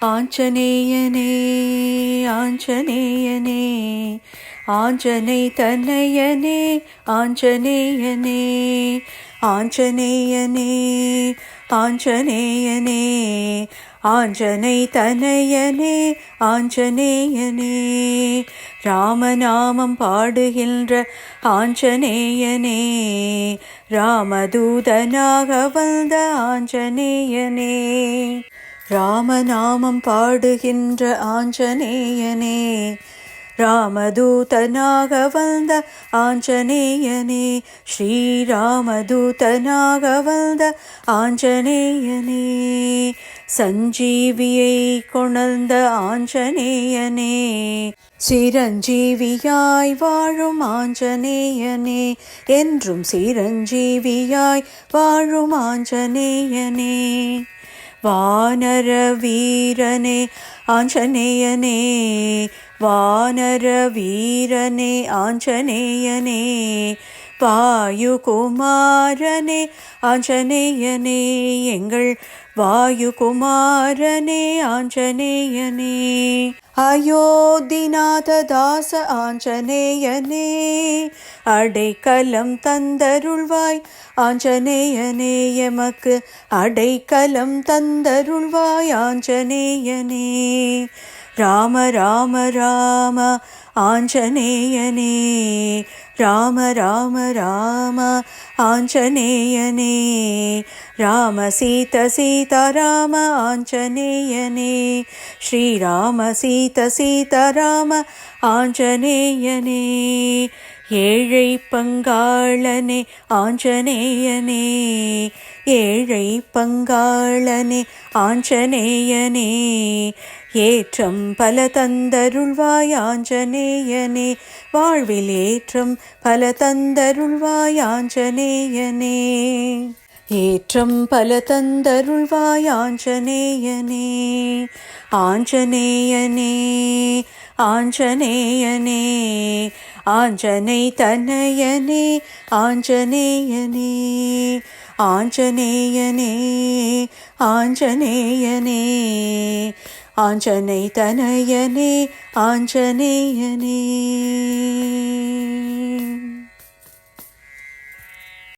ஆஞ்சநேயனே ஆஞ்சநேயனே ஆஞ்சனை தன்னையனே ஆஞ்சநேயனே ஆஞ்சநேயனே ஆஞ்சநேயனே ஆஞ்சனை தனயனே ஆஞ்சநேயனே ராமநாமம் பாடுகின்ற ஆஞ்சநேயனே ராமதூதனாக வந்த ஆஞ்சநேயனே ராமநாமம் பாடுகின்ற ஆஞ்சநேயனே ராமதூதனாக வந்த ஆஞ்சநேயனே ஸ்ரீராமதூதனாக வந்த ஆஞ்சநேயனே சஞ்சீவியை கொணர்ந்த ஆஞ்சநேயனே சிரஞ்சீவியாய் வாழும் ஆஞ்சநேயனே என்றும் சிரஞ்சீவியாய் வாழும் ஆஞ்சநேயனே வானர வீரனே ஆஞ்சநேயனே வானர வீரனே ஆஞ்சநேயனே வாயுகுமாரனே ஆஞ்சநேயனே எங்கள் வாயுகுமாரனே ஆஞ்சநேயனே அயோத்திநாததாச ஆஞ்சநேயனே அடைக்கலம் தந்தருள்வாய் ஆஞ்சநேயனே எமக்கு அடைக்கலம் தந்தருள்வாய் ஆஞ்சநேயனே ராம ராம ராம ஆஞ்சநேயனே ராம ராம ராம ஆஞ்சநேயனே ராம சீத சீதா ராம ஆஞ்சநேயனே ஸ்ரீராம சீத சீதா ராம ஆஞ்சநேயனே ஏழை பங்காளனே ஆஞ்சநேயனே ஏழை பங்காளனே ஆஞ்சநேயனே ஏற்றம் பல தந்தருள்வாய் ஆஞ்சநேயனே வாழ்வில் ஏற்றம் பல தந்தருள்வாய் ஆஞ்சநேயனே ஏற்றம் பல தந்தருள்வாய் ஆஞ்சநேயனே ஆஞ்சநேயனே ஆஞ்சநேயனே ஆஞ்சனை தனயனே ஆஞ்சநேயனே ஆஞ்சநேயனே ஆஞ்சநேயனே ஆஞ்சனை தனயனே ஆஞ்சநேயனே.